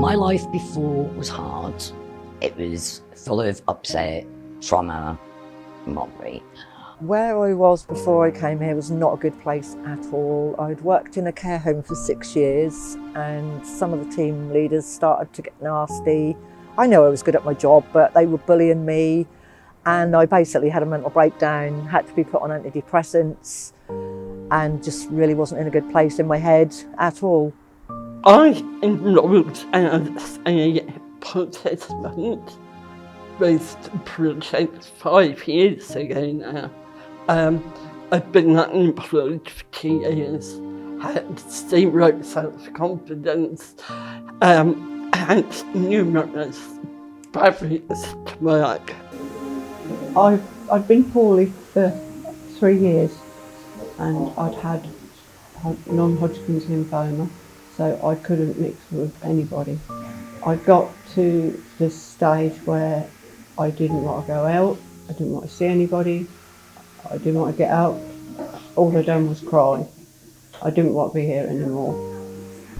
My life before was hard. It was full of upset, trauma, mockery. Where I was before I came here was not a good place at all. I'd worked in a care home for 6 years and some of the team leaders started to get nasty. I know I was good at my job, but they were bullying me and I basically had a mental breakdown, had to be put on antidepressants and just really wasn't in a good place in my head at all. I enrolled as a participant with the project 5 years ago now. I've been unemployed for 2 years, had zero self-confidence, and numerous barriers to work. I'd been poorly for 3 years and I'd had non-Hodgkin's lymphoma, so I couldn't mix with anybody. I got to the stage where I didn't want to go out, I didn't want to see anybody, I didn't want to get out. All I done was cry. I didn't want to be here anymore.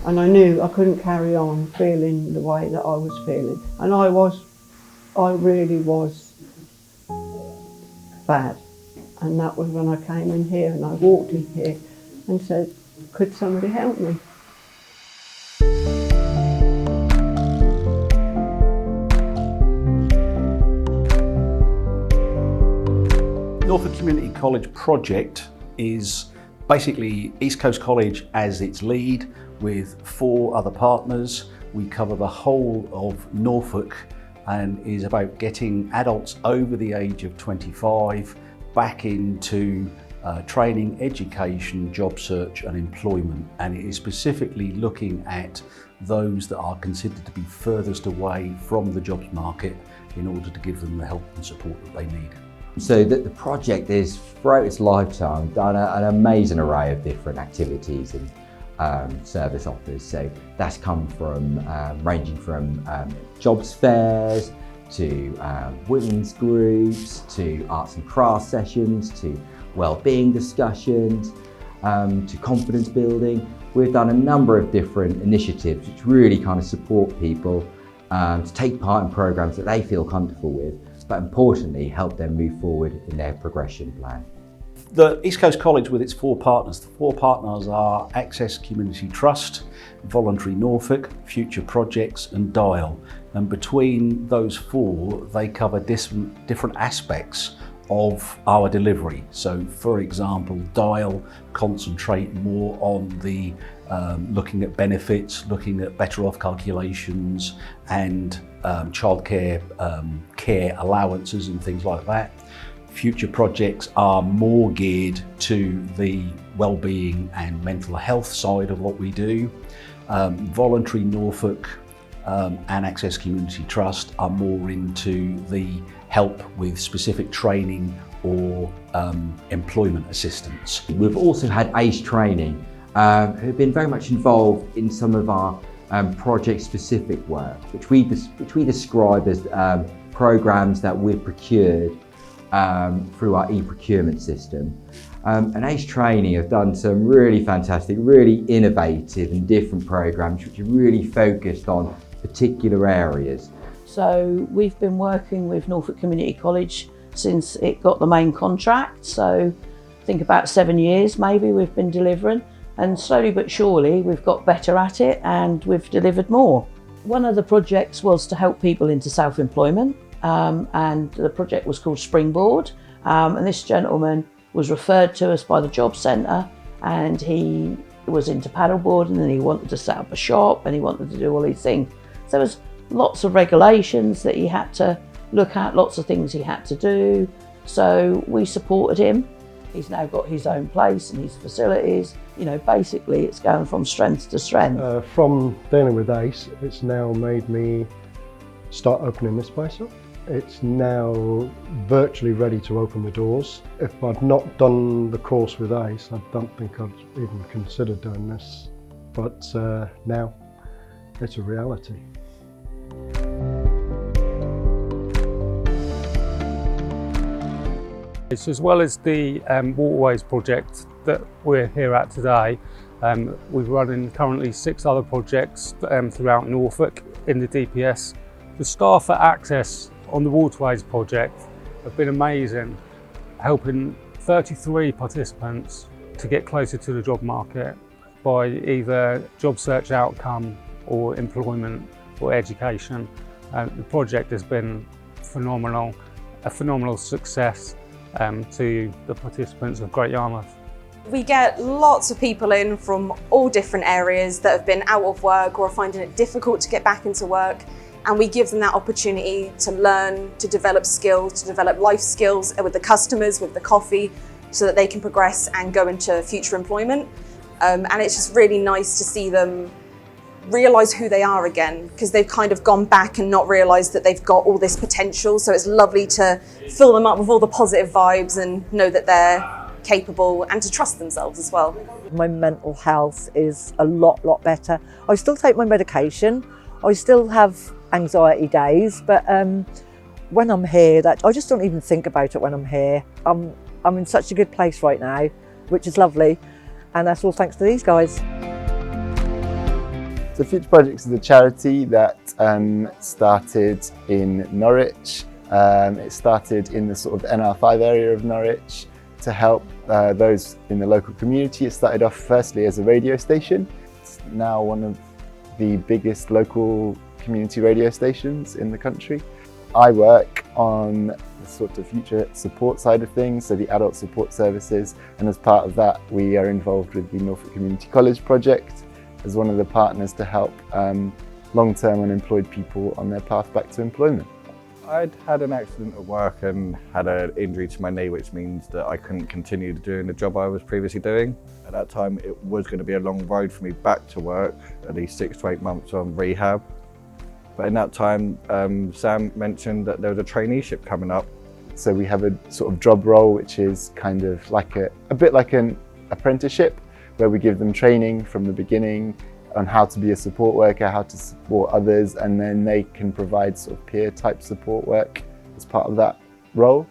And I knew I couldn't carry on feeling the way that I was feeling. And I really was bad. And that was when I came in here and I walked in here and said, could somebody help me? Norfolk Community College project is basically East Coast College as its lead with 4 other partners. We cover the whole of Norfolk and is about getting adults over the age of 25 back into training, education, job search and employment. And it is specifically looking at those that are considered to be furthest away from the jobs market in order to give them the help and support that they need. So the project is, throughout its lifetime, done an amazing array of different activities and service offers. So that's come from ranging from jobs fairs to women's groups to arts and crafts sessions to well-being discussions to confidence building. We've done a number of different initiatives which really kind of support people to take part in programs that they feel comfortable with, but importantly help them move forward in their progression plan. The East Coast College with its 4 partners, the 4 partners are Access Community Trust, Voluntary Norfolk, Future Projects and Dial. And between those 4, they cover different aspects of our delivery. So for example, Dial concentrate more on the looking at benefits, looking at better off calculations and childcare care allowances and things like that. Future Projects are more geared to the well-being and mental health side of what we do. Voluntary Norfolk and Access Community Trust are more into the help with specific training or employment assistance. We've also had ACE training, who've been very much involved in some of our project-specific work, which we describe as programs that we've procured through our e-procurement system. And ACE Training have done some really fantastic, really innovative and different programs which are really focused on particular areas. So we've been working with Norfolk Community College since it got the main contract. So I think about 7 years maybe we've been delivering, and slowly but surely we've got better at it and we've delivered more. One of the projects was to help people into self-employment. And the project was called Springboard, and this gentleman was referred to us by the job centre, and he was into paddleboarding and he wanted to set up a shop and he wanted to do all these things. So there was lots of regulations that he had to look at, lots of things he had to do, so we supported him. He's now got his own place and his facilities. You know, basically it's going from strength to strength. From dealing with ACE, it's now made me start opening this place up. It's now virtually ready to open the doors. If I'd not done the course with ACE, I don't think I'd even considered doing this. But now it's a reality. It's as well as the Waterways project that we're here at today. We're running currently 6 other projects throughout Norfolk in the DPS. The staff at Access on the Waterways project have been amazing, helping 33 participants to get closer to the job market by either job search outcome or employment or education. The project has been phenomenal, a phenomenal success to the participants of Great Yarmouth. We get lots of people in from all different areas that have been out of work or are finding it difficult to get back into work, and we give them that opportunity to learn, to develop skills, to develop life skills with the customers, with the coffee, so that they can progress and go into future employment. And it's just really nice to see them realise who they are again, because they've kind of gone back and not realised that they've got all this potential. So it's lovely to fill them up with all the positive vibes and know that they're capable and to trust themselves as well. My mental health is a lot better. I still take my medication. I still have anxiety days, but when I'm here, I just don't even think about it when I'm here. I'm in such a good place right now, which is lovely, and that's all thanks to these guys. So Future Projects is a charity that started in Norwich. It started in the sort of NR5 area of Norwich to help those in the local community. It started off firstly as a radio station. It's now one of the biggest local community radio stations in the country. I work on the sort of future support side of things, so the adult support services, and as part of that we are involved with the Norfolk Community College project as one of the partners to help long-term unemployed people on their path back to employment. I'd had an accident at work and had an injury to my knee, which means that I couldn't continue doing the job I was previously doing. At that time it was going to be a long road for me back to work, at least 6 to 8 months on rehab. But in that time, Sam mentioned that there was a traineeship coming up. So we have a sort of job role, which is kind of like a bit like an apprenticeship, where we give them training from the beginning on how to be a support worker, how to support others, and then they can provide sort of peer type support work as part of that role.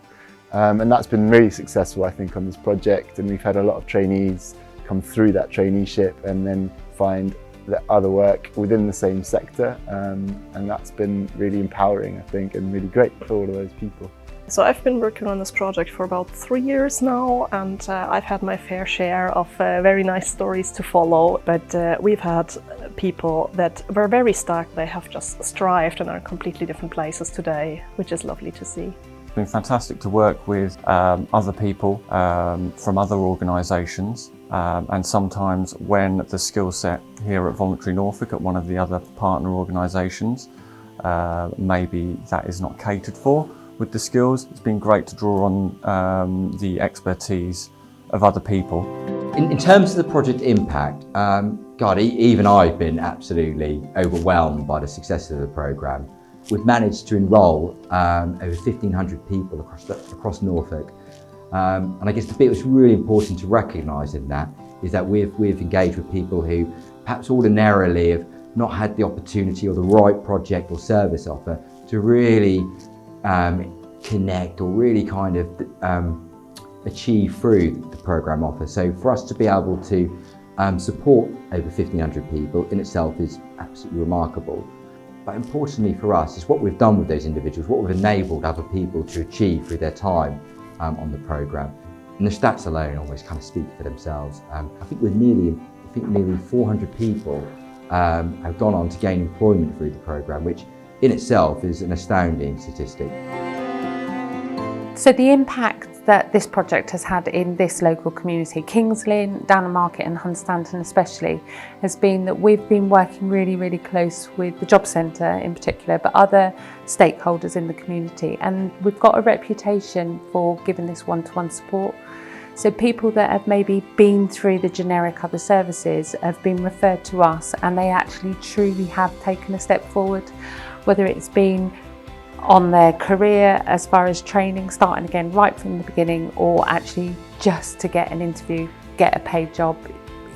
And that's been really successful, I think, on this project. And we've had a lot of trainees come through that traineeship and then find the other work within the same sector, and that's been really empowering, I think, and really great for all of those people. So I've been working on this project for about 3 years now, and I've had my fair share of very nice stories to follow, but we've had people that were very stuck. They have just strived and are in completely different places today, which is lovely to see. It's been fantastic to work with other people from other organisations, and sometimes when the skill set here at Voluntary Norfolk at one of the other partner organisations, maybe that is not catered for with the skills. It's been great to draw on the expertise of other people. In terms of the project impact, God, even I've been absolutely overwhelmed by the success of the programme. We've managed to enrol over 1,500 people across Norfolk. And I guess the bit that's really important to recognise in that is that we've engaged with people who perhaps ordinarily have not had the opportunity or the right project or service offer to really connect or really kind of achieve through the programme offer. So for us to be able to support over 1,500 people in itself is absolutely remarkable. But importantly for us is what we've done with those individuals, what we've enabled other people to achieve through their time on the programme. And the stats alone always kind of speak for themselves. I think nearly 400 people have gone on to gain employment through the programme, which in itself is an astounding statistic. So the impact that this project has had in this local community, Kings Lynn, Downham Market and Hunstanton especially, has been that we've been working really close with the Job Centre in particular, but other stakeholders in the community, and we've got a reputation for giving this one-to-one support. So people that have maybe been through the generic other services have been referred to us, and they actually truly have taken a step forward, whether it's been on their career as far as training, starting again right from the beginning, or actually just to get an interview, get a paid job,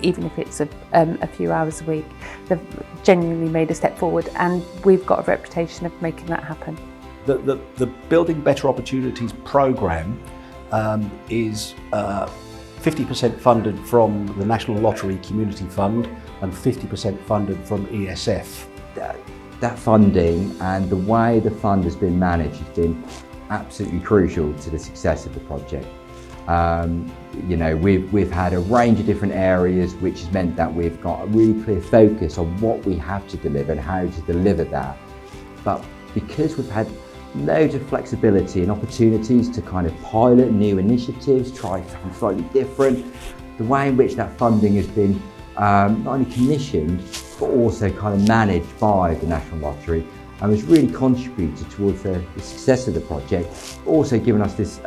even if it's a few hours a week. They've genuinely made a step forward, and we've got a reputation of making that happen. The Building Better Opportunities programme is 50% funded from the National Lottery Community Fund and 50% funded from ESF. that funding and the way the fund has been managed has been absolutely crucial to the success of the project. You know, we've had a range of different areas, which has meant that we've got a really clear focus on what we have to deliver and how to deliver that. But because we've had loads of flexibility and opportunities to kind of pilot new initiatives, try something slightly different, the way in which that funding has been not only commissioned, but also kind of managed by the National Lottery, and has really contributed towards the success of the project, also given us this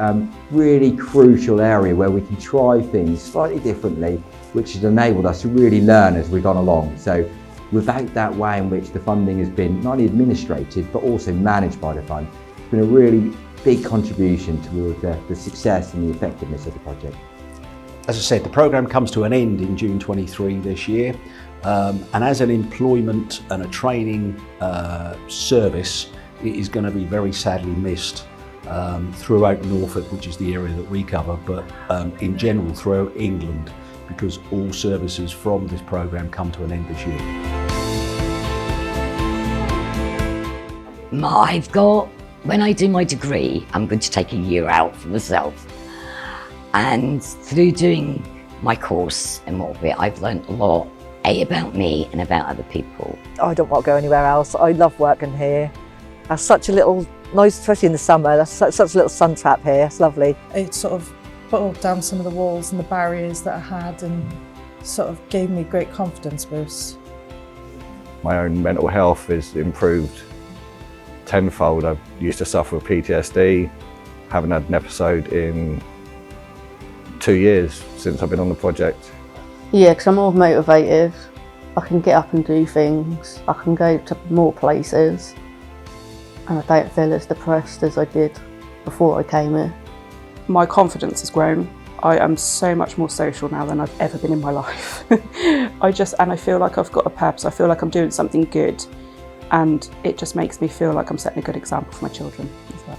really crucial area where we can try things slightly differently, which has enabled us to really learn as we've gone along. So without that way in which the funding has been not only administrated, but also managed by the fund, it's been a really big contribution towards the success and the effectiveness of the project. As I said, the programme comes to an end in June 23 this year. And as an employment and a training service, it is going to be very sadly missed throughout Norfolk, which is the area that we cover, but in general throughout England, because all services from this programme come to an end this year. When I do my degree, I'm going to take a year out for myself. And through doing my course and more of it, I've learned a lot. About me and about other people. I don't want to go anywhere else. I love working here. There's such a little, nice, especially in the summer, there's such a little sun trap here. It's lovely. It sort of bottled down some of the walls and the barriers that I had and sort of gave me great confidence boosts. My own mental health has improved tenfold. I used to suffer with PTSD, haven't had an episode in 2 years since I've been on the project. Yeah, because I'm more motivated. I can get up and do things. I can go to more places. And I don't feel as depressed as I did before I came here. My confidence has grown. I am so much more social now than I've ever been in my life. I feel like I've got a purpose. I feel like I'm doing something good. And it just makes me feel like I'm setting a good example for my children as well.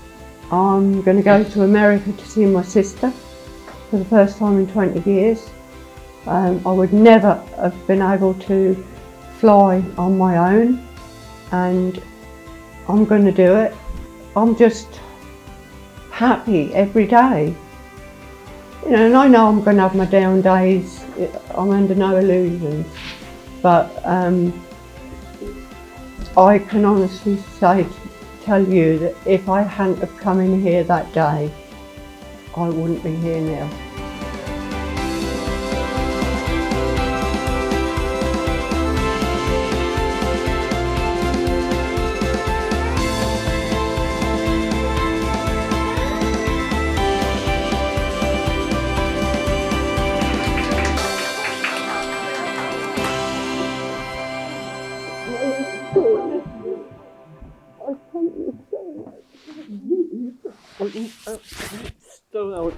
I'm going to go to America to see my sister for the first time in 20 years. I would never have been able to fly on my own, and I'm going to do it. I'm just happy every day. You know, and I know I'm going to have my down days. I'm under no illusions, but I can honestly tell you that if I hadn't have come in here that day, I wouldn't be here now. Still out.